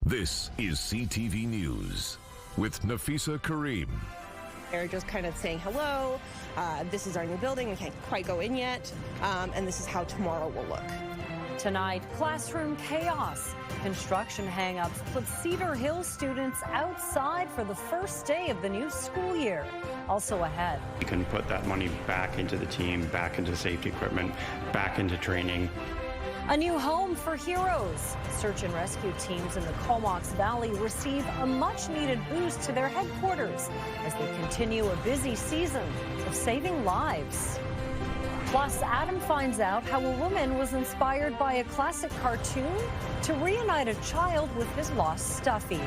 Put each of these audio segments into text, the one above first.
This is CTV News with Nafisa Kareem. They're just kind of saying hello, this is our new building, we can't quite go in yet, and this is how tomorrow will look. Tonight, classroom chaos. Construction hang-ups put Cedar Hill students outside for the first day of the new school year. Also ahead. You can put that money back into the team, back into safety equipment, back into training. A new home for heroes. Search and rescue teams in the Comox Valley receive a much-needed boost to their headquarters as they continue a busy season of saving lives. Plus, Adam finds out how a woman was inspired by a classic cartoon to reunite a child with his lost stuffy.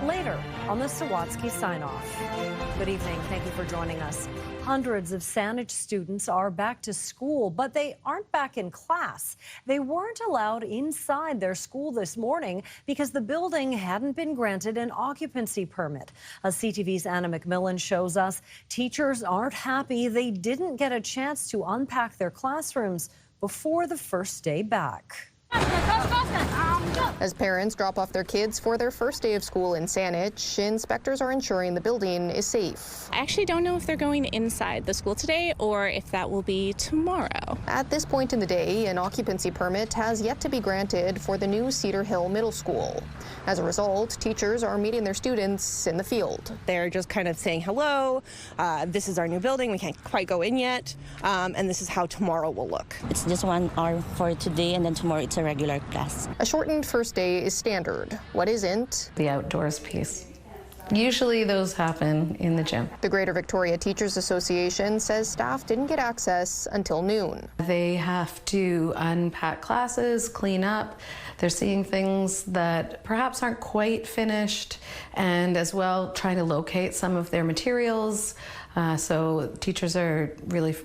Later on the Sawatsky sign-off. Good evening. Thank you for joining us. Hundreds of Saanich students are back to school, but they aren't back in class. They weren't allowed inside their school this morning because the building hadn't been granted an occupancy permit. CTV's Anna McMillan shows us teachers aren't happy they didn't get a chance to unpack their classrooms before the first day back. As parents drop off their kids for their first day of school in Saanich, inspectors are ensuring the building is safe. I actually don't know if they're going inside the school today or if that will be tomorrow. At this point in the day, an occupancy permit has yet to be granted for the new Cedar Hill Middle School. As a result, teachers are meeting their students in the field. They're just kind of saying hello, this is our new building, we can't quite go in yet, and this is how tomorrow will look. It's just 1 hour for today, and then tomorrow it's a regular class. A shortened first day is standard. What isn't? The outdoors piece. Usually those happen in the gym. The Greater Victoria Teachers Association says staff didn't get access until noon. They have to unpack classes, clean up. They're seeing things that perhaps aren't quite finished, and as well trying to locate some of their materials. So teachers are really,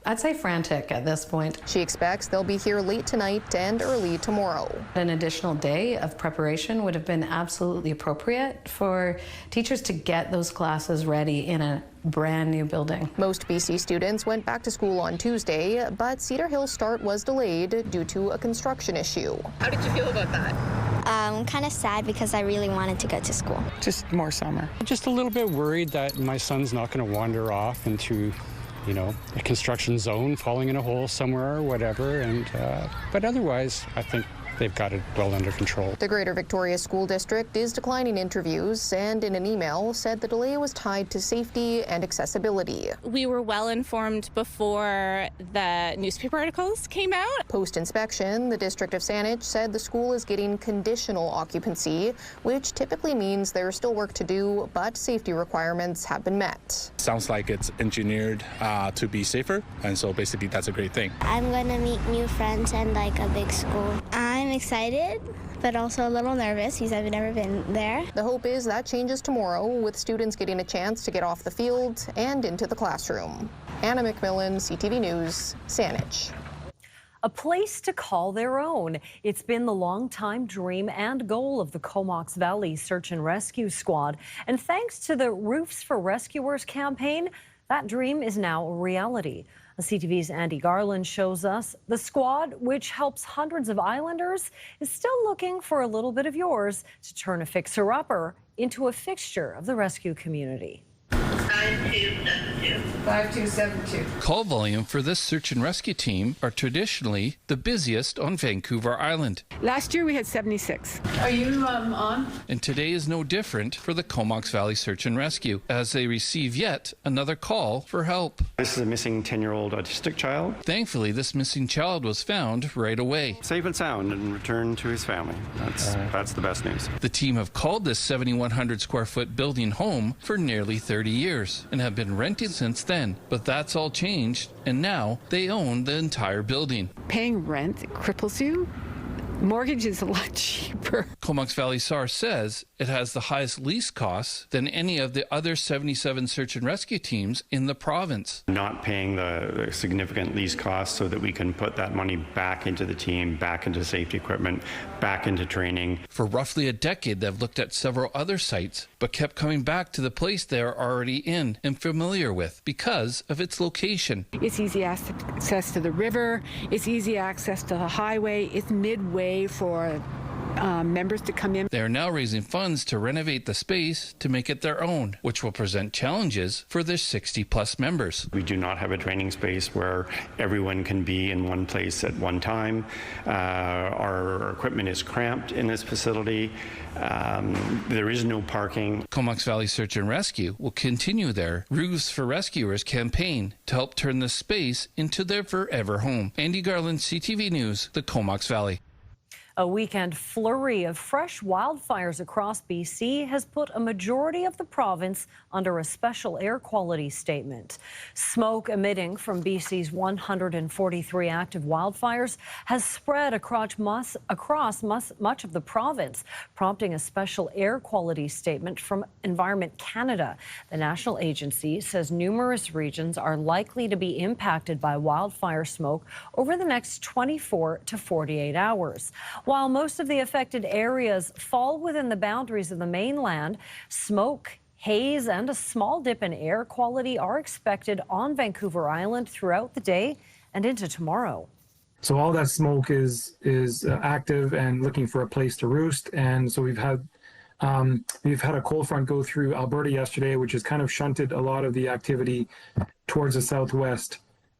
I'd say, frantic at this point. She expects they'll be here late tonight and early tomorrow. An additional day of preparation would have been absolutely appropriate for teachers to get those classes ready in a brand new building. Most BC students went back to school on Tuesday, but Cedar Hill's start was delayed due to a construction issue. How did you feel about that? Kind of sad because I really wanted to go to school. Just more summer. Just a little bit worried that my son's not going to wander off into a construction zone, falling in a hole somewhere or whatever. But otherwise, I think they've got it well under control. The Greater Victoria School District is declining interviews and in an email said the delay was tied to safety and accessibility. We were well informed before the newspaper articles came out. Post-inspection, the District of Saanich said the school is getting conditional occupancy, which typically means there's still work to do, but safety requirements have been met. Sounds like it's engineered to be safer, and so basically that's a great thing. I'm going to meet new friends and like a big school. I'm excited, but also a little nervous because I've never been there. The hope is that changes tomorrow, with students getting a chance to get off the field and into the classroom. Anna McMillan, CTV News, Saanich. A place to call their own. It's been the long-time dream and goal of the Comox Valley Search and Rescue Squad. And thanks to the Roofs for Rescuers campaign, that dream is now a reality. CTV's Andy Garland shows us the squad, which helps hundreds of islanders, is still looking for a little bit of yours to turn a fixer-upper into a fixture of the rescue community. 5272. 5272. Call volume for this search and rescue team are traditionally the busiest on Vancouver Island. Last year we had 76. Are you on? And today is no different for the Comox Valley Search and Rescue as they receive yet another call for help. This is a missing 10-year-old autistic child. Thankfully, this missing child was found right away. Safe and sound and returned to his family. That's the best news. The team have called this 7,100 square foot building home for nearly 30 years and have been renting since then. But that's all changed, and now they own the entire building. Paying rent cripples you. Mortgage is a lot cheaper. Comox Valley SAR says it has the highest lease costs than any of the other 77 search and rescue teams in the province. Not paying the significant lease costs so that we can put that money back into the team, back into safety equipment, back into training. For roughly a decade, they've looked at several other sites, but kept coming back to the place they're already in and familiar with because of its location. It's easy access to the river. It's easy access to the highway. It's midway for members to come in. They are now raising funds to renovate the space to make it their own, which will present challenges for their 60-plus members. We do not have a training space where everyone can be in one place at one time. Our equipment is cramped in this facility. There is no parking. Comox Valley Search and Rescue will continue their Roofs for Rescuers campaign to help turn the space into their forever home. Andy Garland, CTV News, the Comox Valley. A weekend flurry of fresh wildfires across BC has put a majority of the province under a special air quality statement. Smoke emitting from BC's 143 active wildfires has spread across much of the province, prompting a special air quality statement from Environment Canada. The national agency says numerous regions are likely to be impacted by wildfire smoke over the next 24 to 48 hours. While most of the affected areas fall within the boundaries of the mainland, smoke, haze, and a small dip in air quality are expected on Vancouver Island throughout the day and into tomorrow. So all that smoke is active and looking for a place to roost, and so we've had a cold front go through Alberta yesterday, which has kind of shunted a lot of the activity towards the southwest.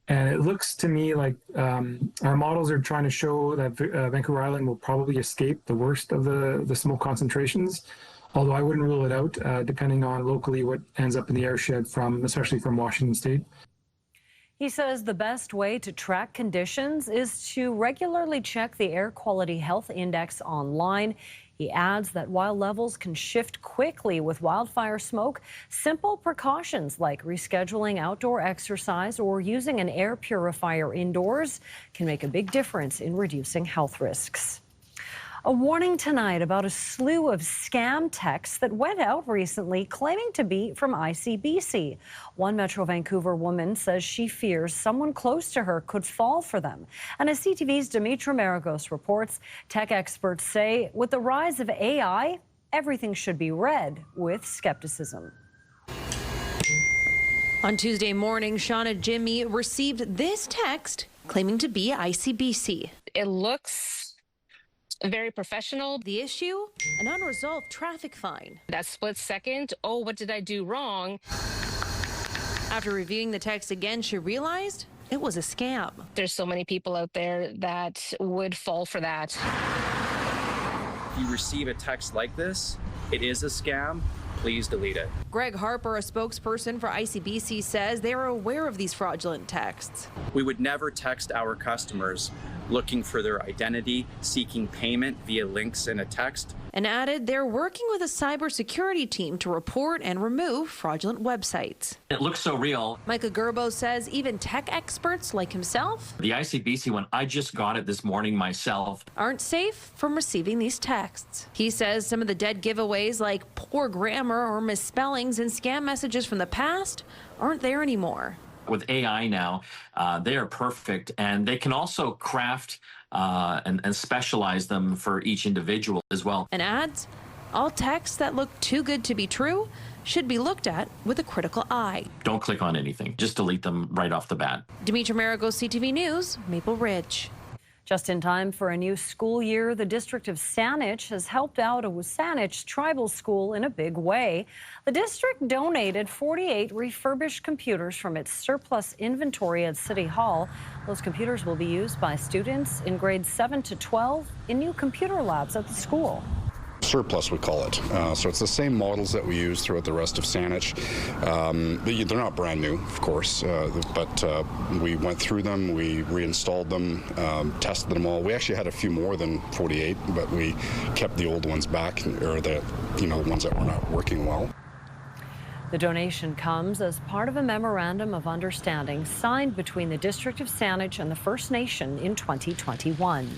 And it looks to me like our models are trying to show that Vancouver Island will probably escape the worst of the smoke concentrations, although I wouldn't rule it out, depending on locally what ends up in the airshed especially from Washington State. He says the best way to track conditions is to regularly check the Air Quality Health Index online. He adds that while levels can shift quickly with wildfire smoke, simple precautions like rescheduling outdoor exercise or using an air purifier indoors can make a big difference in reducing health risks. A warning tonight about a slew of scam texts that went out recently claiming to be from ICBC. One Metro Vancouver woman says she fears someone close to her could fall for them. And as CTV's Dimitra Maragos reports, tech experts say with the rise of AI, everything should be read with skepticism. On Tuesday morning, Shauna Jimmy received this text claiming to be ICBC. It looks very professional. The issue? An unresolved traffic fine. That split second, oh, what did I do wrong? After reviewing the text again, she realized it was a scam. There's so many people out there that would fall for that. If you receive a text like this, it is a scam. Please delete it. Greg Harper, a spokesperson for ICBC, says they are aware of these fraudulent texts. We would never text our customers looking for their identity, seeking payment via links in a text. And added they're working with a cybersecurity team to report and remove fraudulent websites. It looks so real. Micah Gerbo says even tech experts like himself, the ICBC one, I just got it this morning myself, aren't safe from receiving these texts. He says some of the dead giveaways like poor grammar or misspellings in scam messages from the past aren't there anymore. With AI now, they are perfect, and they can also craft and specialize them for each individual as well. And adds, all texts that look too good to be true should be looked at with a critical eye. Don't click on anything. Just delete them right off the bat. Dimitra Maragos, CTV News, Maple Ridge. Just in time for a new school year, the district of Saanich has helped out a Saanich tribal school in a big way. The district donated 48 refurbished computers from its surplus inventory at City Hall. Those computers will be used by students in grades 7 to 12 in new computer labs at the school. Surplus, we call it. So it's the same models that we use throughout the rest of Saanich. They're not brand new, of course, but we went through them, we reinstalled them, tested them all. We actually had a few more than 48, but we kept the old ones back, or the ones that were not working well. The donation comes as part of a memorandum of understanding signed between the District of Saanich and the First Nation in 2021.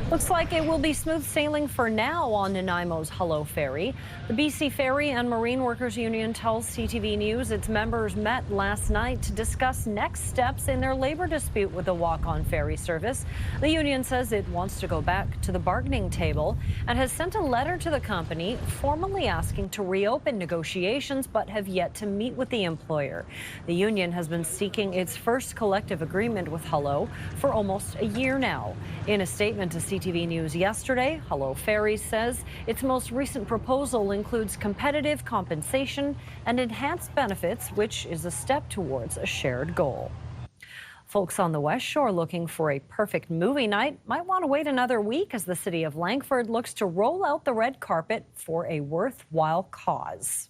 Looks like it will be smooth sailing for now on Nanaimo's Hello Ferry. The BC Ferry and Marine Workers Union tells CTV News its members met last night to discuss next steps in their labor dispute with the walk-on ferry service. The union says it wants to go back to the bargaining table and has sent a letter to the company formally asking to reopen negotiations, but have yet to meet with the employer. The union has been seeking its first collective agreement with Hello for almost a year now. In a statement to CTV CTV News yesterday. Hello Ferry says its most recent proposal includes competitive compensation and enhanced benefits, which is a step towards a shared goal. Folks on the West Shore looking for a perfect movie night might want to wait another week as the city of Langford looks to roll out the red carpet for a worthwhile cause.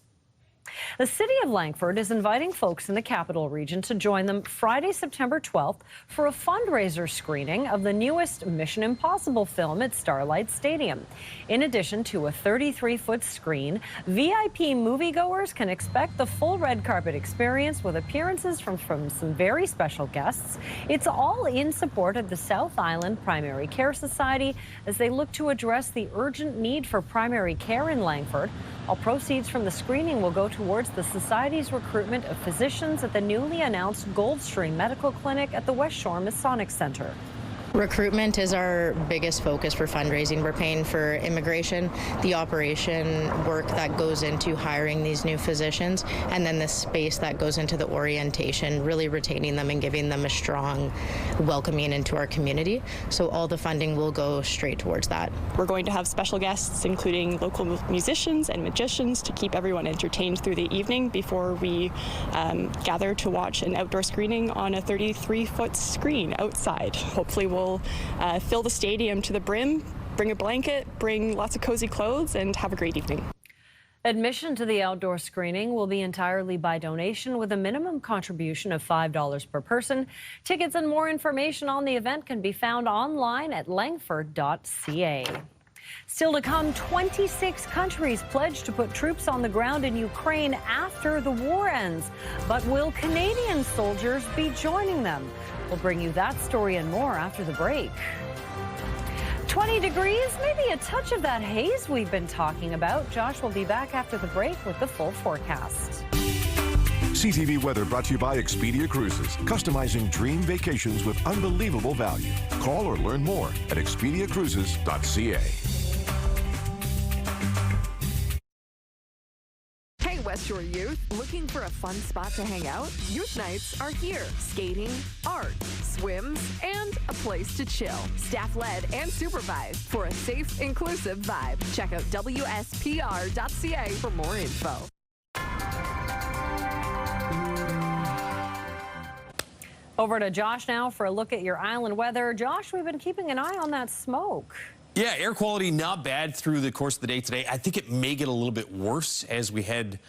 The city of Langford is inviting folks in the capital region to join them Friday, September 12th for a fundraiser screening of the newest Mission Impossible film at Starlight Stadium. In addition to a 33-foot screen, VIP moviegoers can expect the full red carpet experience with appearances from some very special guests. It's all in support of the South Island Primary Care Society as they look to address the urgent need for primary care in Langford. All proceeds from the screening will go towards the Society's recruitment of physicians at the newly announced Goldstream Medical Clinic at the West Shore Masonic Center. Recruitment is our biggest focus for fundraising. We're paying for immigration, the operation work that goes into hiring these new physicians, and then the space that goes into the orientation, really retaining them and giving them a strong welcoming into our community. So all the funding will go straight towards that. We're going to have special guests, including local musicians and magicians, to keep everyone entertained through the evening before we gather to watch an outdoor screening on a 33-foot screen outside. Hopefully we'll fill the stadium to the brim, bring a blanket, bring lots of cozy clothes, and have a great evening. Admission to the outdoor screening will be entirely by donation with a minimum contribution of $5 per person. Tickets and more information on the event can be found online at langford.ca. Still to come, 26 countries pledge to put troops on the ground in Ukraine after the war ends. But will Canadian soldiers be joining them? We'll bring you that story and more after the break. 20 degrees, maybe a touch of that haze we've been talking about. Josh will be back after the break with the full forecast. CTV weather brought to you by Expedia Cruises, customizing dream vacations with unbelievable value. Call or learn more at expediacruises.ca. West Shore youth, looking for a fun spot to hang out? Youth nights are here. Skating, art, swims, and a place to chill. Staff-led and supervised for a safe, inclusive vibe. Check out WSPR.ca for more info. Over to Josh now for a look at your island weather. Josh, we've been keeping an eye on that smoke. Yeah, air quality not bad through the course of the day today. I think it may get a little bit worse as we head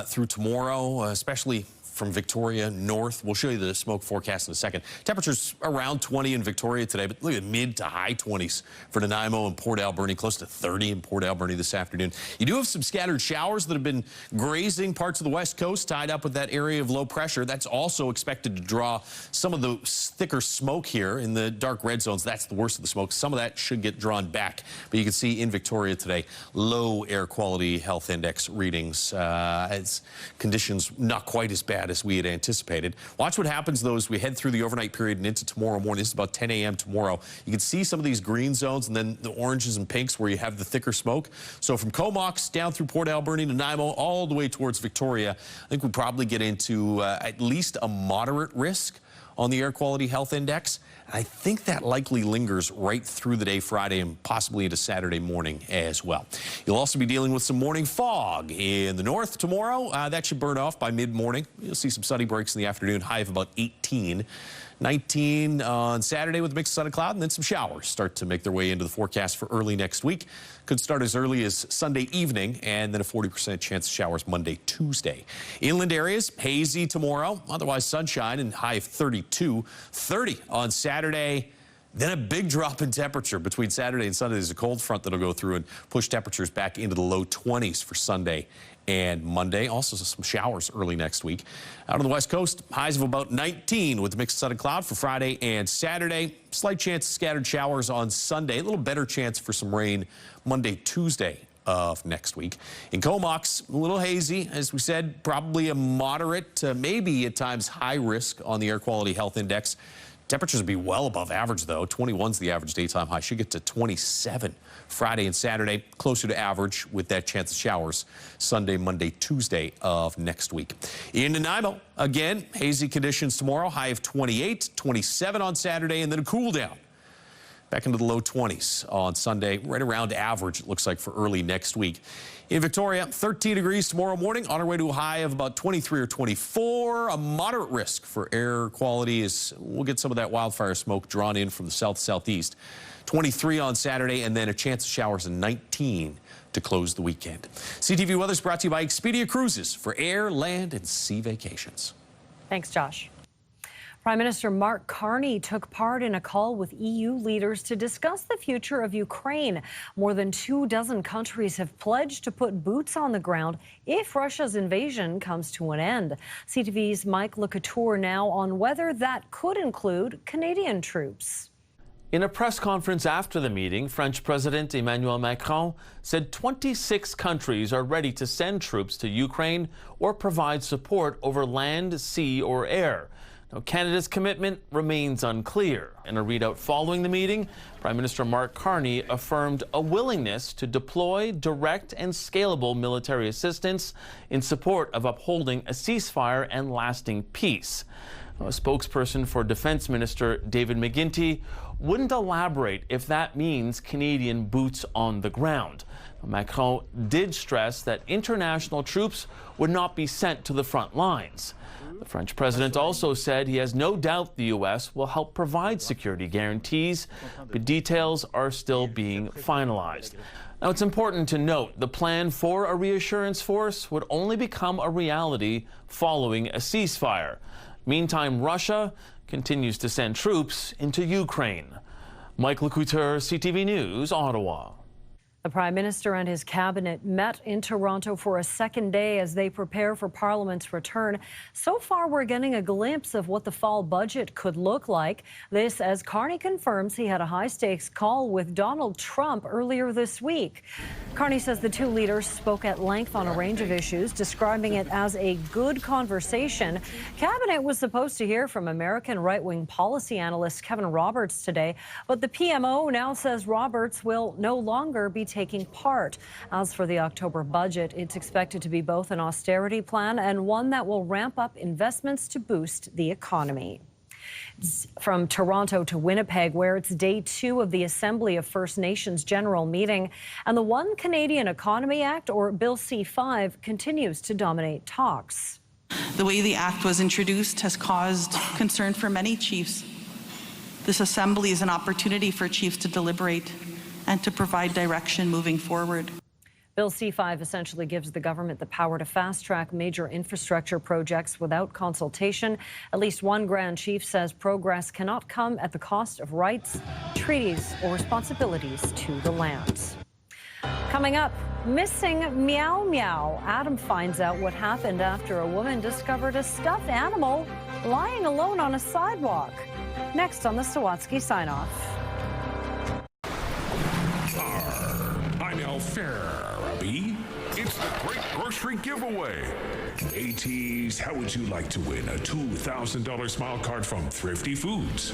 through tomorrow, especially from Victoria north. We'll show you the smoke forecast in a second. Temperatures around 20 in Victoria today, but look at mid to high 20s for Nanaimo and Port Alberni, close to 30 in Port Alberni this afternoon. You do have some scattered showers that have been grazing parts of the west coast, tied up with that area of low pressure. That's also expected to draw some of the thicker smoke here in the dark red zones. That's the worst of the smoke. Some of that should get drawn back. But you can see in Victoria today, low air quality health index readings. As conditions not quite as bad as we had anticipated. Watch what happens, though, as we head through the overnight period and into tomorrow morning. This is about 10 a.m. tomorrow. You can see some of these green zones and then the oranges and pinks where you have the thicker smoke. So from Comox down through Port Alberni to Nanaimo, all the way towards Victoria, I think we probably get into at least a moderate risk on the air quality health index. I think that likely lingers right through the day Friday and possibly into Saturday morning as well. You'll also be dealing with some morning fog in the north tomorrow. That should burn off by mid-morning. You'll see some sunny breaks in the afternoon, high of about 18. 19 on Saturday with a mix of sun and cloud, and then some showers start to make their way into the forecast for early next week. Could start as early as Sunday evening, and then a 40% chance of showers Monday, Tuesday. Inland areas, hazy tomorrow, otherwise sunshine and high of 32. 30 on Saturday. Then a big drop in temperature between Saturday and Sunday. There's a cold front that'll go through and push temperatures back into the low 20s for Sunday and Monday. Also some showers early next week. Out on the west coast, highs of about 19 with a mix of sun and cloud for Friday and Saturday. Slight chance of scattered showers on Sunday. A little better chance for some rain Monday, Tuesday of next week. In Comox, a little hazy, as we said, probably a moderate, maybe at times high risk on the air quality health index. Temperatures will be well above average, though. 21's the average daytime high. Should get to 27 Friday and Saturday, closer to average with that chance of showers Sunday, Monday, Tuesday of next week. In Nanaimo, again, hazy conditions tomorrow, high of 28, 27 on Saturday, and then a cool down. back into the low 20s on Sunday, right around average, it looks like, for early next week. In Victoria, 13 degrees tomorrow morning, on our way to a high of about 23 or 24. A moderate risk for air quality as we'll get some of that wildfire smoke drawn in from the southeast. 23 on Saturday, and then a chance of showers in 19 to close the weekend. CTV Weather is brought to you by Expedia Cruises for air, land, and sea vacations. Thanks, Josh. Prime Minister Mark Carney took part in a call with EU leaders to discuss the future of Ukraine. More than 24 countries have pledged to put boots on the ground if Russia's invasion comes to an end. CTV's Mike LeCouture now on whether that could include Canadian troops. In a press conference after the meeting, French President Emmanuel Macron said 26 countries are ready to send troops to Ukraine or provide support over land, sea, or air. Now, Canada's commitment remains unclear. In a readout following the meeting, Prime Minister Mark Carney affirmed a willingness to deploy direct and scalable military assistance in support of upholding a ceasefire and lasting peace. A spokesperson for Defense Minister David McGuinty wouldn't elaborate if that means Canadian boots on the ground. Macron did stress that international troops would not be sent to the front lines. The French president also said he has no doubt the U.S. will help provide security guarantees, but details are still being finalized. Now, it's important to note the plan for a reassurance force would only become a reality following a ceasefire. Meantime, Russia continues to send troops into Ukraine. Mike LeCouture, CTV News, Ottawa. The Prime Minister and his cabinet met in Toronto for a second day as they prepare for Parliament's return. So far, we're getting a glimpse of what the fall budget could look like. This as Carney confirms he had a high-stakes call with Donald Trump earlier this week. Carney says the two leaders spoke at length on a range of issues, describing it as a good conversation. Cabinet was supposed to hear from American right-wing policy analyst Kevin Roberts today, but the PMO now says Roberts will no longer be taking part. As for the October budget, it's expected to be both an austerity plan and one that will ramp up investments to boost the economy. From Toronto to Winnipeg, where it's day 2 of the Assembly of First Nations General Meeting, and the One Canadian Economy Act, or Bill C-5, continues to dominate talks. The way the act was introduced has caused concern for many chiefs. This assembly is an opportunity for chiefs to deliberate and to provide direction moving forward. Bill C-5 essentially gives the government the power to fast-track major infrastructure projects without consultation. At least one Grand Chief says progress cannot come at the cost of rights, treaties, or responsibilities to the lands. Coming up, missing Meow Meow. Adam finds out what happened after a woman discovered a stuffed animal lying alone on a sidewalk. Next on the Sawatsky Sign-Off. I'm Al Ferry. It's the Great Grocery Giveaway. ATs, how would you like to win a $2,000 smile card from Thrifty Foods?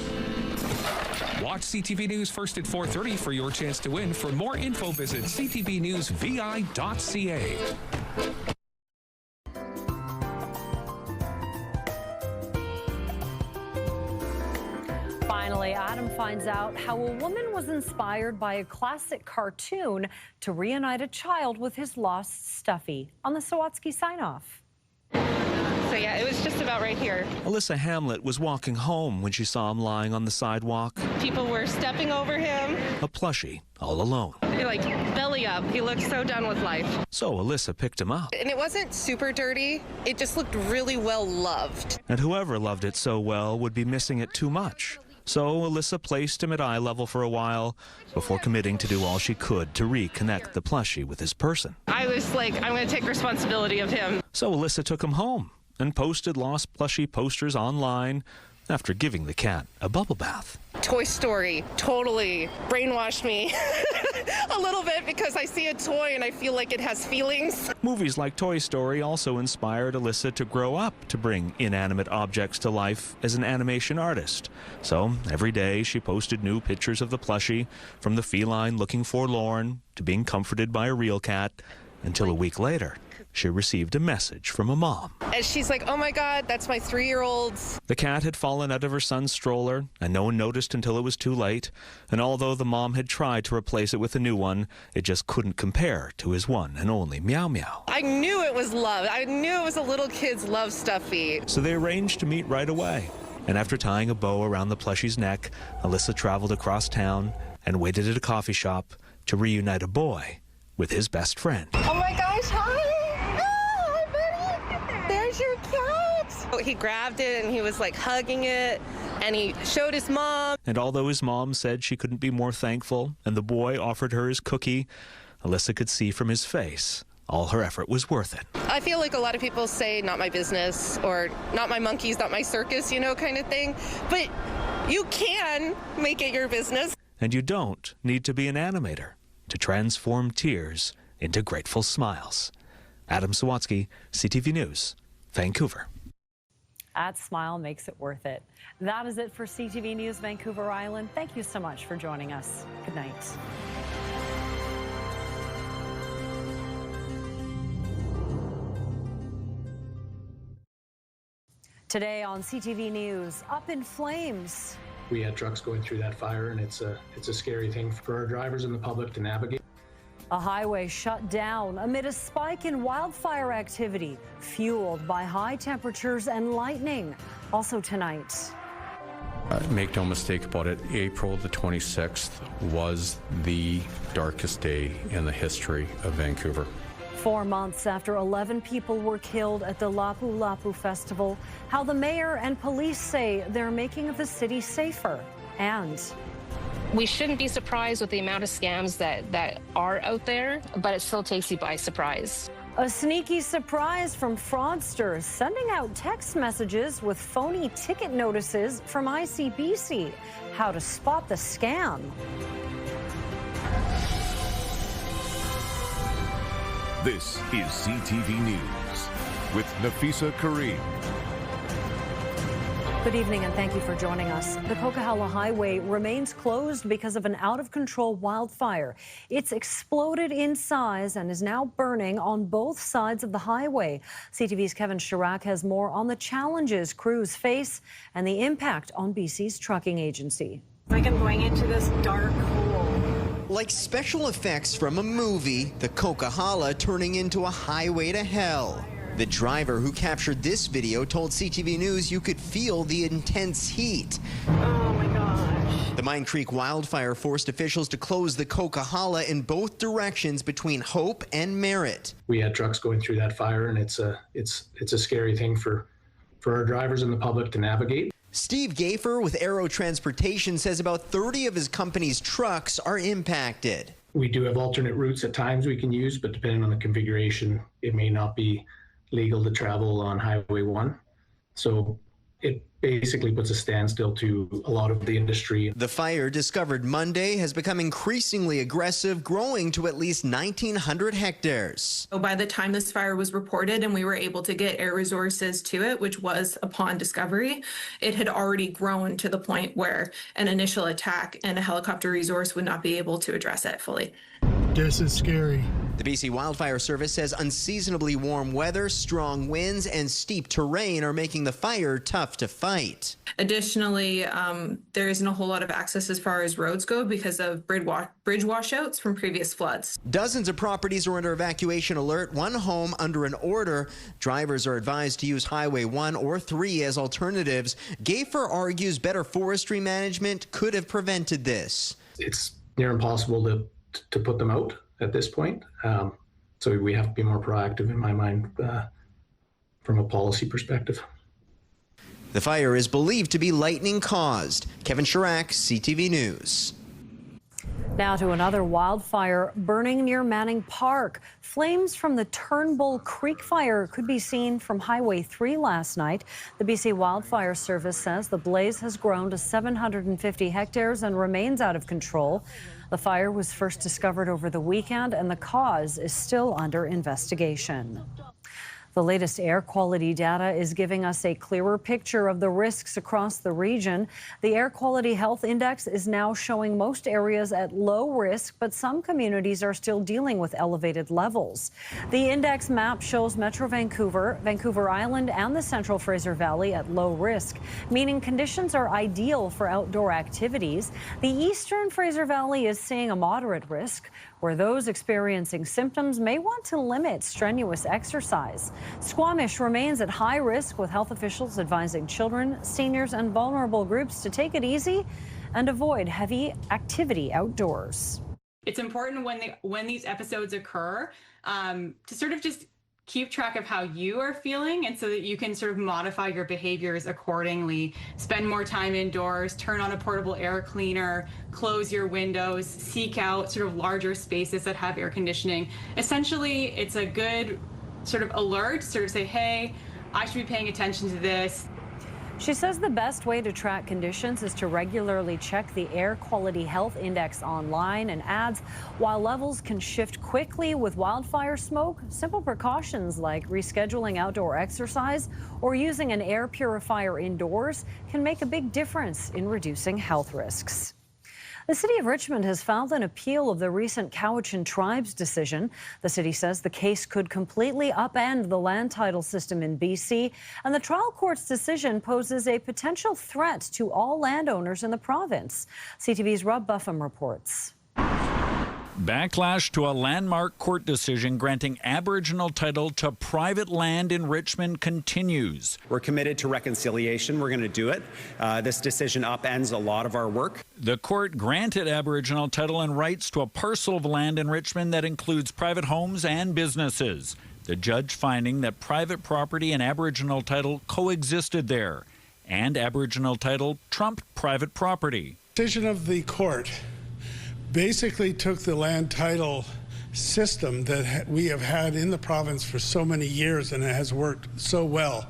Watch CTV News first at 4:30 for your chance to win. For more info, visit ctvnewsvi.ca. Finally, Adam finds out how a woman was inspired by a classic cartoon to reunite a child with his lost stuffy on the Sawatsky Sign-Off. So yeah, it was just about right here. Alyssa Hamlet was walking home when she saw him lying on the sidewalk. People were stepping over him. A plushie, all alone. Like belly up. He looked so done with life. So Alyssa picked him up. And it wasn't super dirty. It just looked really well loved. And whoever loved it so well would be missing it too much. So Alyssa placed him at eye level for a while before committing to do all she could to reconnect the plushie with his person. I was like, I'm going to take responsibility of him. So Alyssa took him home and posted lost plushie posters online after giving the cat a bubble bath. Toy Story totally brainwashed me a little bit because I see a toy and I feel like it has feelings. Movies like Toy Story also inspired Alyssa to grow up to bring inanimate objects to life as an animation artist. So every day she posted new pictures of the plushie, from the feline looking forlorn to being comforted by a real cat, until a week later she received a message from a mom. And she's like, oh my God, that's my 3-year-old. The cat had fallen out of her son's stroller, and no one noticed until it was too late. And although the mom had tried to replace it with a new one, it just couldn't compare to his one and only Meow Meow. I knew it was love. I knew it was a little kid's love stuffy. So they arranged to meet right away. And after tying a bow around the plushie's neck, Alyssa traveled across town and waited at a coffee shop to reunite a boy with his best friend. Oh my gosh, hi! Oh, hi, buddy! There's your cat! He grabbed it and he was like hugging it, and he showed his mom. And although his mom said she couldn't be more thankful and the boy offered her his cookie, Alyssa could see from his face all her effort was worth it. I feel like a lot of people say not my business or not my monkeys, not my circus, you know, kind of thing. But you can make it your business. And you don't need to be an animator to transform tears into grateful smiles. Adam Sawatsky, CTV News, Vancouver. That smile makes it worth it. That is it for CTV News Vancouver Island. Thank you so much for joining us. Good night. Today on CTV News, up in flames. We had trucks going through that fire, and it's a scary thing for our drivers and the public to navigate. A highway shut down amid a spike in wildfire activity, fueled by high temperatures and lightning. Also tonight. Make no mistake about it, April the 26th was the darkest day in the history of Vancouver. 4 months after 11 people were killed at the Lapu Lapu Festival, how the mayor and police say they're making the city safer. And we shouldn't be surprised with the amount of scams that are out there, but it still takes you by surprise. a sneaky surprise from fraudsters sending out text messages with phony ticket notices from ICBC. How to spot the scam. This is CTV News with Nafisa Kareem. Good evening and thank you for joining us. The Coquihalla Highway remains closed because of an out-of-control wildfire. It's exploded in size and is now burning on both sides of the highway. CTV's Kevin Chirac has more on the challenges crews face and the impact on BC's trucking agency. Like I'm going into this dark hole. Like special effects from a movie, the Coquihalla turning into a highway to hell. The driver who captured this video told CTV News you could feel the intense heat. Oh my gosh. The Mine Creek wildfire forced officials to close the Coquihalla in both directions between Hope and Merritt. We had trucks going through that fire, and it's a scary thing for our drivers and the public to navigate. Steve Gafer with Aero Transportation says about 30 of his company's trucks are impacted. We do have alternate routes at times we can use, but depending on the configuration, it may not be legal to travel on Highway 1. So it basically puts a standstill to a lot of the industry. The fire, discovered Monday, has become increasingly aggressive, growing to at least 1,900 hectares. So by the time this fire was reported and we were able to get air resources to it, which was upon discovery, it had already grown to the point where an initial attack and a helicopter resource would not be able to address it fully. This is scary. The BC Wildfire Service says unseasonably warm weather, strong winds, and steep terrain are making the fire tough to fight. Additionally, there isn't a whole lot of access as far as roads go because of bridge washouts from previous floods. Dozens of properties are under evacuation alert, one home under an order. Drivers are advised to use Highway 1 or 3 as alternatives. Gafer argues better forestry management could have prevented this. It's near impossible to put them out at this point. So we have to be more proactive in my mind from a policy perspective. The fire is believed to be lightning caused. Kevin Chirac, CTV News. Now to another wildfire burning near Manning Park. Flames from the Turnbull Creek fire could be seen from Highway 3 last night. The BC Wildfire Service says the blaze has grown to 750 hectares and remains out of control. The fire was first discovered over the weekend and the cause is still under investigation. The latest air quality data is giving us a clearer picture of the risks across the region. The Air Quality Health Index is now showing most areas at low risk, but some communities are still dealing with elevated levels. The index map shows Metro Vancouver, Vancouver Island, and the Central Fraser Valley at low risk, meaning conditions are ideal for outdoor activities. The Eastern Fraser Valley is seeing a moderate risk, where those experiencing symptoms may want to limit strenuous exercise. Squamish remains at high risk, with health officials advising children, seniors, and vulnerable groups to take it easy and avoid heavy activity outdoors. It's important when these episodes occur to sort of just keep track of how you are feeling, and so that you can sort of modify your behaviors accordingly. Spend more time indoors, turn on a portable air cleaner, close your windows, seek out sort of larger spaces that have air conditioning. Essentially, it's a good sort of alert to sort of say, hey, I should be paying attention to this. She says the best way to track conditions is to regularly check the Air Quality Health Index online, and adds, while levels can shift quickly with wildfire smoke, simple precautions like rescheduling outdoor exercise or using an air purifier indoors can make a big difference in reducing health risks. The City of Richmond has filed an appeal of the recent Cowichan Tribe's decision. The city says the case could completely upend the land title system in BC, and the trial court's decision poses a potential threat to all landowners in the province. CTV's Rob Buffum reports. Backlash to a landmark court decision granting Aboriginal title to private land in Richmond continues. We're committed to reconciliation. We're going to do it. This decision upends a lot of our work. The court granted Aboriginal title and rights to a parcel of land in Richmond that includes private homes and businesses. The judge finding that private property and Aboriginal title coexisted there, and Aboriginal title trumped private property. The decision of the court basically took the land title system that we have had in the province for so many years, and it has worked so well,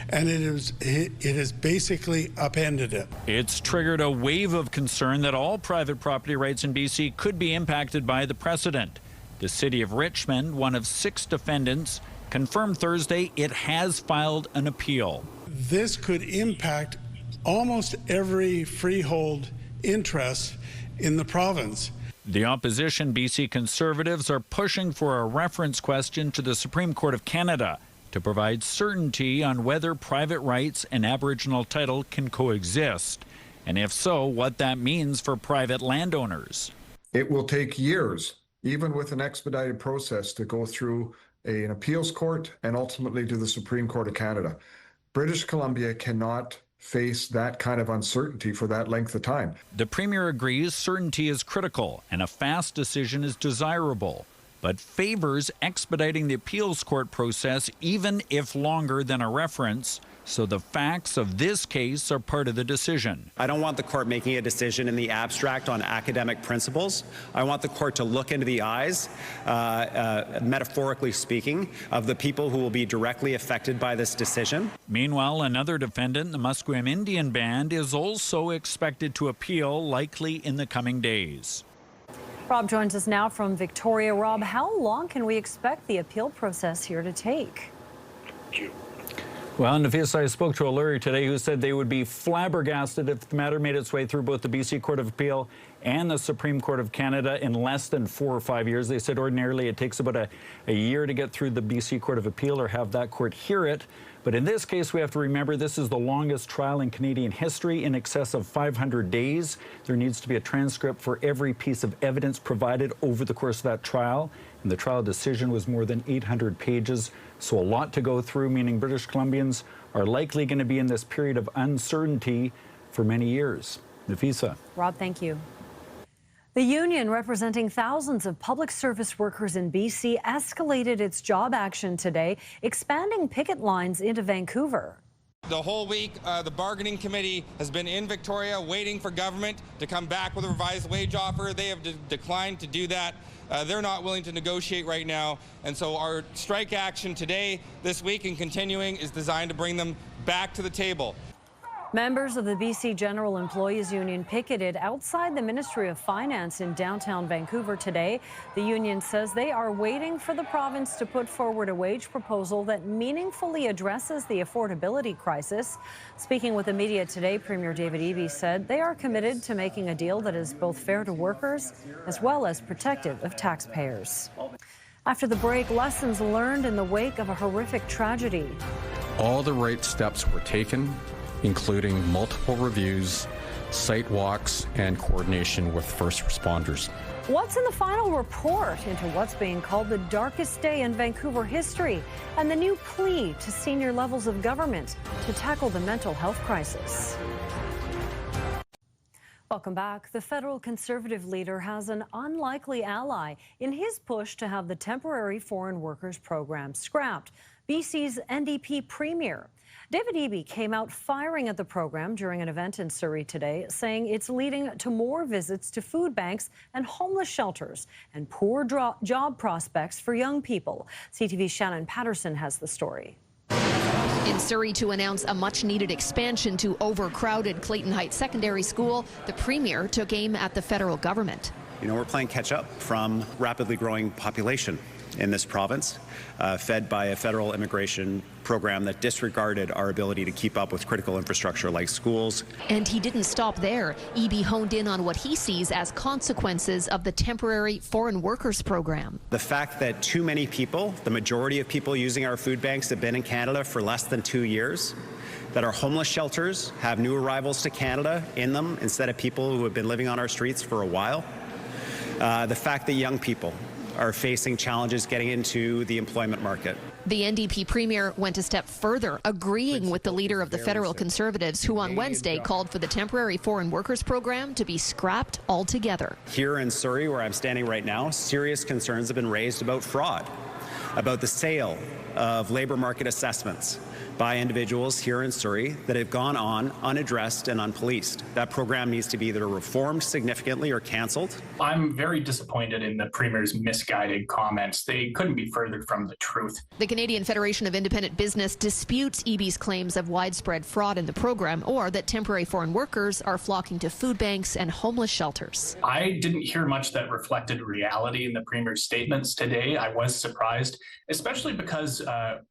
and it has basically upended it. It's triggered a wave of concern that all private property rights in BC could be impacted by the precedent. The City of Richmond, one of 6 defendants, confirmed Thursday it has filed an appeal. This could impact almost every freehold interest in the province. The opposition BC Conservatives are pushing for a reference question to the Supreme Court of Canada to provide certainty on whether private rights and Aboriginal title can coexist, and if so, what that means for private landowners. It will take years, even with an expedited process, to go through an appeals court and ultimately to the Supreme Court of Canada. British Columbia cannot face that kind of uncertainty for that length of time. The Premier agrees certainty is critical and a fast decision is desirable, but favors expediting the appeals court process even if longer than a reference, so the facts of this case are part of the decision. I don't want the court making a decision in the abstract on academic principles. I want the court to look into the eyes, metaphorically speaking, of the people who will be directly affected by this decision. Meanwhile, another defendant, the Musqueam Indian Band, is also expected to appeal, likely in the coming days. Rob joins us now from Victoria. Rob, how long can we expect the appeal process here to take? Well, Nafisa, I spoke to a lawyer today who said they would be flabbergasted if the matter made its way through both the BC Court of Appeal and the Supreme Court of Canada in less than 4 or 5 years. They said ordinarily it takes about a year to get through the BC Court of Appeal or have that court hear it. But in this case, we have to remember this is the longest trial in Canadian history, in excess of 500 days. There needs to be a transcript for every piece of evidence provided over the course of that trial. And the trial decision was more than 800 pages, so a lot to go through, meaning British Columbians are likely going to be in this period of uncertainty for many years. Nafisa. Rob, thank you. The union representing thousands of public service workers in BC escalated its job action today, expanding picket lines into Vancouver. The whole week, the bargaining committee has been in Victoria waiting for government to come back with a revised wage offer. They have declined to do that. They're not willing to negotiate right now. And so our strike action today, this week, and continuing is designed to bring them back to the table. Members of the BC General Employees Union picketed outside the Ministry of Finance in downtown Vancouver today. The union says they are waiting for the province to put forward a wage proposal that meaningfully addresses the affordability crisis. Speaking with the media today, Premier David Eby said they are committed to making a deal that is both fair to workers as well as protective of taxpayers. After the break, lessons learned in the wake of a horrific tragedy. All the right steps were taken, including multiple reviews, site walks, and coordination with first responders. What's in the final report into what's being called the darkest day in Vancouver history, and the new plea to senior levels of government to tackle the mental health crisis? Welcome back. The federal Conservative leader has an unlikely ally in his push to have the temporary foreign workers program scrapped. BC's NDP Premier David Eby came out firing at the program during an event in Surrey today, saying it's leading to more visits to food banks and homeless shelters and poor job prospects for young people. CTV's Shannon Patterson has the story. In Surrey to announce a much-needed expansion to overcrowded Clayton Heights Secondary School, the Premier took aim at the federal government. You know, we're playing catch-up from rapidly growing population in this province, fed by a federal immigration program that disregarded our ability to keep up with critical infrastructure like schools. And he didn't stop there. Eby honed in on what he sees as consequences of the temporary foreign workers program. The fact that too many people, the majority of people using our food banks, have been in Canada for less than 2 years, that our homeless shelters have new arrivals to Canada in them instead of people who have been living on our streets for a while, the fact that young people are facing challenges getting into the employment market. The NDP Premier went a step further, agreeing with the leader of the federal Conservatives, who on Wednesday called for the temporary foreign workers program to be scrapped altogether. Here in Surrey, where I'm standing right now, serious concerns have been raised about fraud, about the sale of labor market assessments by individuals here in Surrey that have gone on unaddressed and unpoliced. That program needs to be either reformed significantly or cancelled. I'm very disappointed in the Premier's misguided comments. They couldn't be further from the truth. The Canadian Federation of Independent Business disputes Eby's claims of widespread fraud in the program, or that temporary foreign workers are flocking to food banks and homeless shelters. I didn't hear much that reflected reality in the Premier's statements today. I was surprised, especially because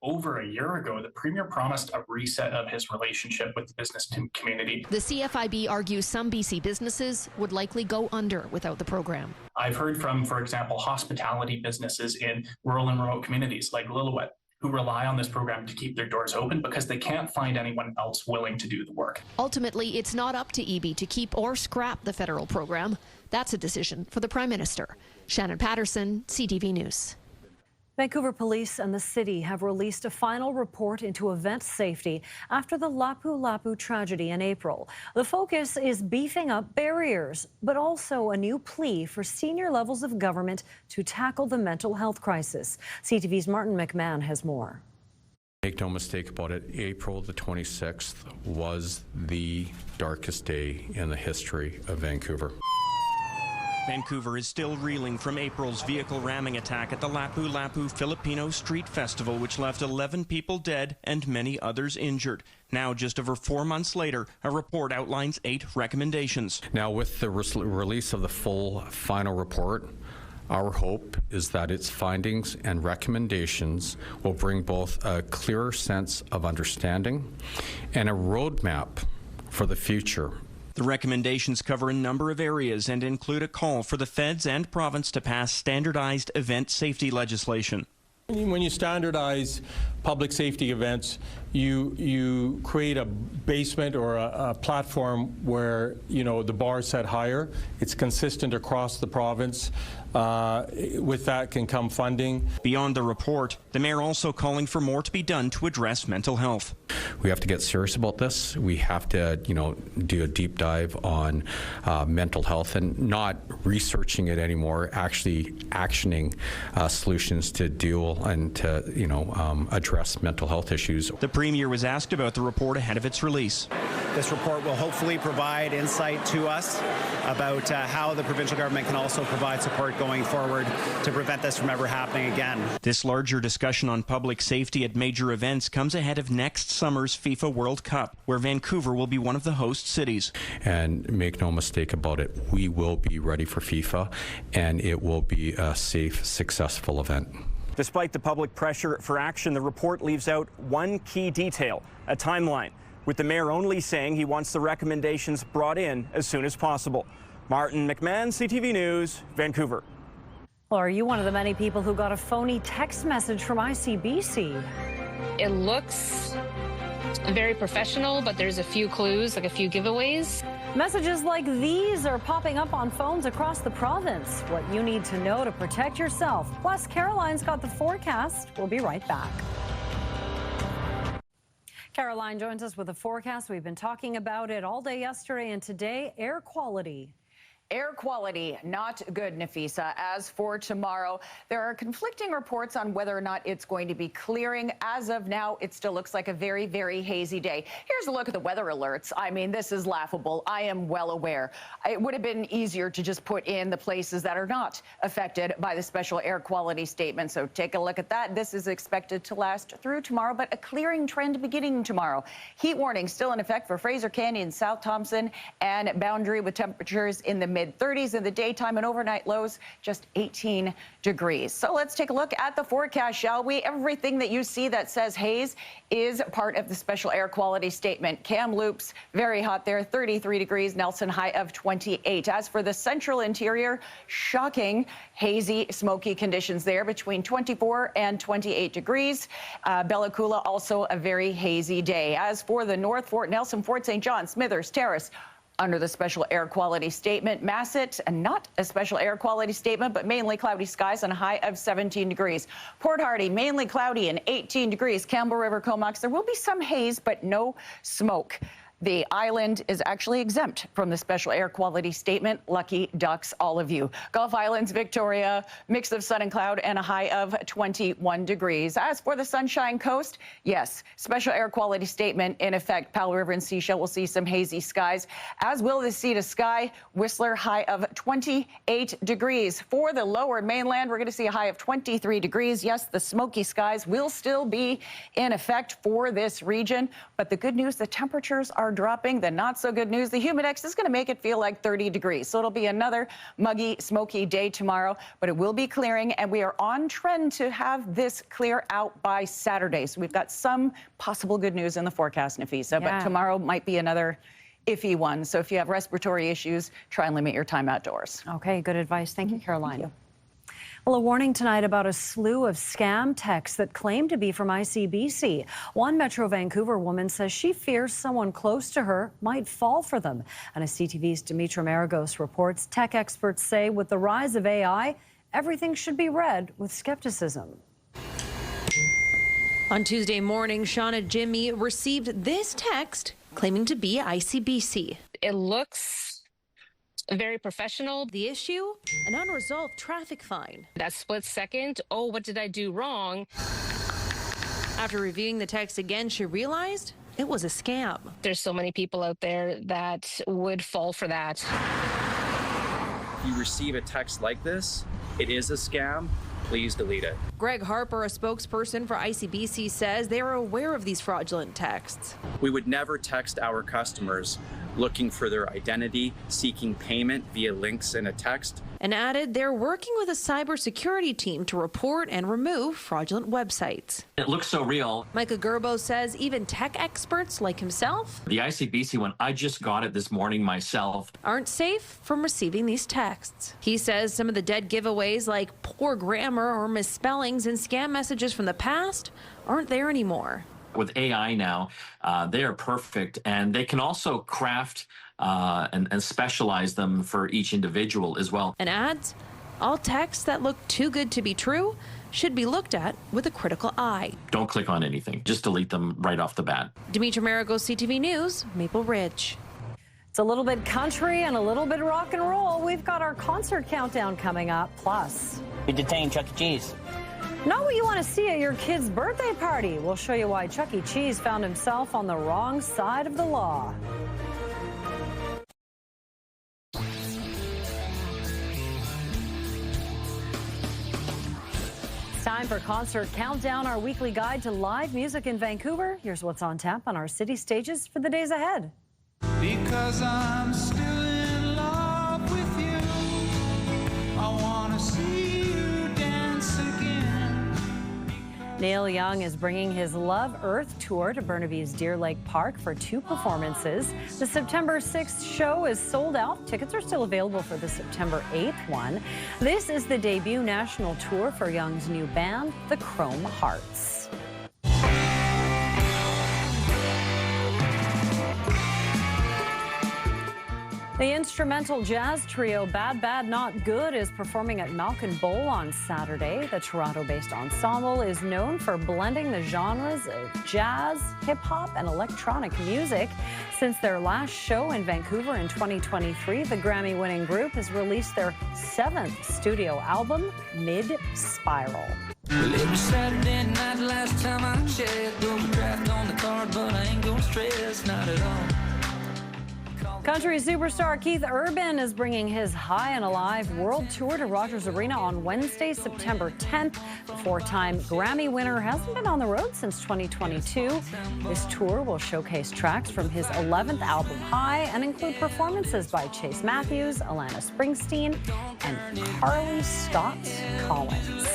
over a year ago, the Premier promised a reset of his relationship with the business community. The CFIB argues some BC businesses would likely go under without the program. I've heard from, for example, hospitality businesses in rural and remote communities like Lillooet, who rely on this program to keep their doors open because they can't find anyone else willing to do the work. Ultimately, it's not up to Eby to keep or scrap the federal program. That's a decision for the Prime Minister. Shannon Patterson, CTV News. Vancouver Police and the city have released a final report into event safety after the Lapu-Lapu tragedy in April. The focus is beefing up barriers, but also a new plea for senior levels of government to tackle the mental health crisis. CTV's Martin McMahon has more. Make no mistake about it, April the 26th was the darkest day in the history of Vancouver. Vancouver is still reeling from April's vehicle ramming attack at the Lapu-Lapu Filipino Street Festival, which left 11 people dead and many others injured. Now, just over 4 months later, a report outlines 8 recommendations. Now, with the release of the full final report, our hope is that its findings and recommendations will bring both a clearer sense of understanding and a roadmap for the future. The recommendations cover a number of areas and include a call for the feds and province to pass standardized event safety legislation. When you standardize public safety events, you create a basement or a platform where, you know, the bar is set higher. It's consistent across the province. With that can come funding. Beyond the report, the mayor also calling for more to be done to address mental health. We have to get serious about this. We have to, do a deep dive on mental health and not researching it anymore, actually actioning solutions to deal and to, address mental health issues. The Premier was asked about the report ahead of its release. This report will hopefully provide insight to us about how the provincial government can also provide support going forward to prevent this from ever happening again. This larger discussion on public safety at major events comes ahead of next summer's year's FIFA World Cup, where Vancouver will be one of the host cities. And make no mistake about it, we will be ready for FIFA, and it will be a safe, successful event. Despite the public pressure for action, the report leaves out one key detail, a timeline, with the mayor only saying he wants the recommendations brought in as soon as possible. Martin McMahon, CTV News, Vancouver. Well, are you one of the many people who got a phony text message from ICBC? It looks very professional, but there's a few clues, like a few giveaways. Messages like these are popping up on phones across the province. What you need to know to protect yourself. Plus, Caroline's got the forecast. We'll be right back. Caroline joins us with a forecast. We've been talking about it all day yesterday and today. Air quality. Air quality, not good, Nafisa. As for tomorrow, there are conflicting reports on whether or not it's going to be clearing. As of now, it still looks like a very, very hazy day. Here's a look at the weather alerts. I mean, this is laughable. I am well aware. It would have been easier to just put in the places that are not affected by the special air quality statement. So take a look at that. This is expected to last through tomorrow, but a clearing trend beginning tomorrow. Heat warning still in effect for Fraser Canyon, South Thompson, and Boundary, with temperatures in the mid-30s in the daytime and overnight lows just 18 degrees. So let's take a look at the forecast, shall we? Everything that you see that says haze is part of the special air quality statement. Kamloops, very hot there, 33 degrees. Nelson, high of 28. As for the central interior, shocking, hazy, smoky conditions there between 24 and 28 degrees. Bella Coola, also a very hazy day. As for the north, Fort Nelson, Fort St. John, Smithers, Terrace, under the special air quality statement. Masset, not a special air quality statement, but mainly cloudy skies and a high of 17 degrees. Port Hardy, mainly cloudy and 18 degrees. Campbell River, Comox, there will be some haze, but no smoke. The island is actually exempt from the special air quality statement. Lucky ducks, all of you. Gulf Islands, Victoria, mix of sun and cloud and a high of 21 degrees. As for the Sunshine Coast, yes, special air quality statement in effect. Powell River and Seashell will see some hazy skies, as will the sea to sky. Whistler, high of 28 degrees. For the lower mainland, we're going to see a high of 23 degrees. Yes, the smoky skies will still be in effect for this region. But the good news, the temperatures are dropping. The not so good news, the humidex is going to make it feel like 30 degrees. So it'll be another muggy, smoky day tomorrow, but it will be clearing, and we are on trend to have this clear out by Saturday. So we've got some possible good news in the forecast, Nafisa, but tomorrow might be another iffy one. So if you have respiratory issues, try and limit your time outdoors. Okay, good advice. Thank you, Caroline. Thank you. Well, a warning tonight about a slew of scam texts that claim to be from ICBC. One Metro Vancouver woman says she fears someone close to her might fall for them. And as CTV's Dimitra Maragos reports, tech experts say with the rise of AI, everything should be read with skepticism. On Tuesday morning, Shauna Jimmy received this text claiming to be ICBC. It looks very professional. The issue? An unresolved traffic fine. That split second, oh, what did I do wrong? After reviewing the text again, she realized it was a scam. There's so many people out there that would fall for that. If you receive a text like this, it is a scam. Please delete it. Greg Harper, a spokesperson for ICBC, says they are aware of these fraudulent texts. We would never text our customers looking for their identity, seeking payment via links in a text. And added they're working with a cybersecurity team to report and remove fraudulent websites. It looks so real. Micah Gerbo says even tech experts like himself, The ICBC one, I just got it this morning myself, aren't safe from receiving these texts. He says some of the dead giveaways like poor grammar or misspellings in scam messages from the past aren't there anymore. With AI now, they are perfect, and they can also craft and specialize them for each individual as well. And adds, all texts that look too good to be true should be looked at with a critical eye. Don't click on anything. Just delete them right off the bat. Dimitra Maragos, CTV News, Maple Ridge. It's a little bit country and a little bit rock and roll. We've got our concert countdown coming up. Plus, we detained Chuck E. Cheese. Not what you want to see at your kid's birthday party. We'll show you why Chuck E. Cheese found himself on the wrong side of the law. It's time for Concert Countdown, our weekly guide to live music in Vancouver. Here's what's on tap on our city stages for the days ahead. Because I'm still in love with you, I want to see you dance again. Neil Young is bringing his Love Earth tour to Burnaby's Deer Lake Park for 2 performances. The September 6th show is sold out. Tickets are still available for the September 8th one. This is the debut national tour for Young's new band, the Chrome Hearts. The instrumental jazz trio Bad Bad Not Good is performing at Malkin Bowl on Saturday. The Toronto-based ensemble is known for blending the genres of jazz, hip-hop, and electronic music. Since their last show in Vancouver in 2023, the Grammy-winning group has released their 7th studio album, Mid-Spiral. Well, it was Saturday night last time I checked. Overdraft on the card, but I ain't gonna stress, not at all. Country superstar Keith Urban is bringing his High and Alive world tour to Rogers Arena on Wednesday, September 10th. The 4-time Grammy winner hasn't been on the road since 2022. This tour will showcase tracks from his 11th album, High, and include performances by Chase Matthews, Alana Springsteen, and Carly Stott Collins.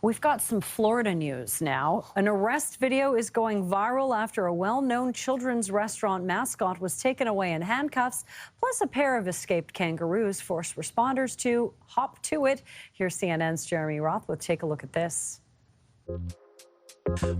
We've got some Florida news now. An arrest video is going viral after a well-known children's restaurant mascot was taken away in handcuffs, plus a pair of escaped kangaroos forced responders to hop to it. Here's CNN's Jeremy Roth with Take a Look at This.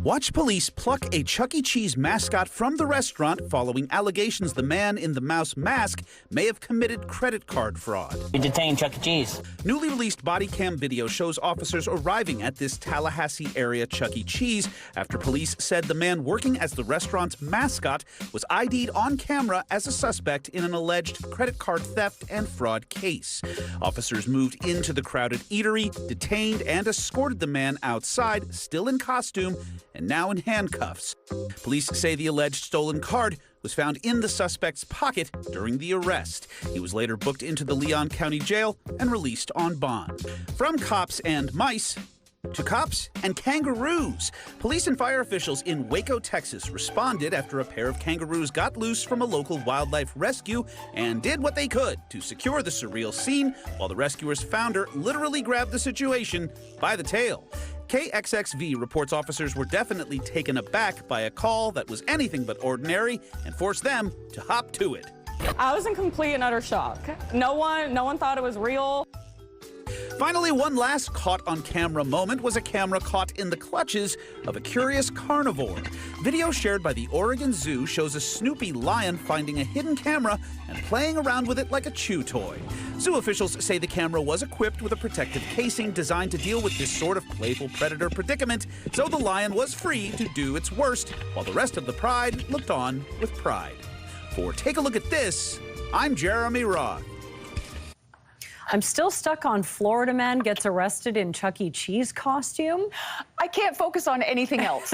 Watch police pluck a Chuck E. Cheese mascot from the restaurant following allegations the man in the mouse mask may have committed credit card fraud. We detained Chuck E. Cheese. Newly released body cam video shows officers arriving at this Tallahassee area Chuck E. Cheese after police said the man working as the restaurant's mascot was ID'd on camera as a suspect in an alleged credit card theft and fraud case. Officers moved into the crowded eatery, detained and escorted the man outside, still in costume, and now in handcuffs. Police say the alleged stolen card was found in the suspect's pocket during the arrest. He was later booked into the Leon County Jail and released on bond. From cops and mice to cops and kangaroos. Police and fire officials in Waco, Texas responded after a pair of kangaroos got loose from a local wildlife rescue and did what they could to secure the surreal scene while the rescuers' founder literally grabbed the situation by the tail. KXXV reports officers were definitely taken aback by a call that was anything but ordinary and forced them to hop to it. I was in complete and utter shock. No one thought it was real. Finally, one last caught-on-camera moment was a camera caught in the clutches of a curious carnivore. Video shared by the Oregon Zoo shows a Snoopy lion finding a hidden camera and playing around with it like a chew toy. Zoo officials say the camera was equipped with a protective casing designed to deal with this sort of playful predator predicament, so the lion was free to do its worst, while the rest of the pride looked on with pride. For Take a Look at This, I'm Jeremy Roth. I'm still stuck on Florida man gets arrested in Chuck E. Cheese costume. I can't focus on anything else.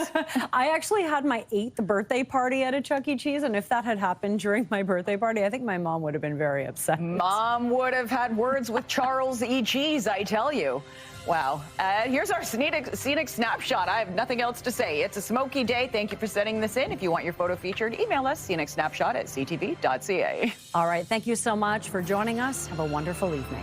I actually had my 8th birthday party at a Chuck E. Cheese, and if that had happened during my birthday party, I think my mom would have been very upset. Mom would have had words with Charles E. Cheese, I tell you. Wow. Here's our scenic snapshot. I have nothing else to say. It's a smoky day. Thank you for sending this in. If you want your photo featured, email us, scenicsnapshot@ctv.ca. All right. Thank you so much for joining us. Have a wonderful evening.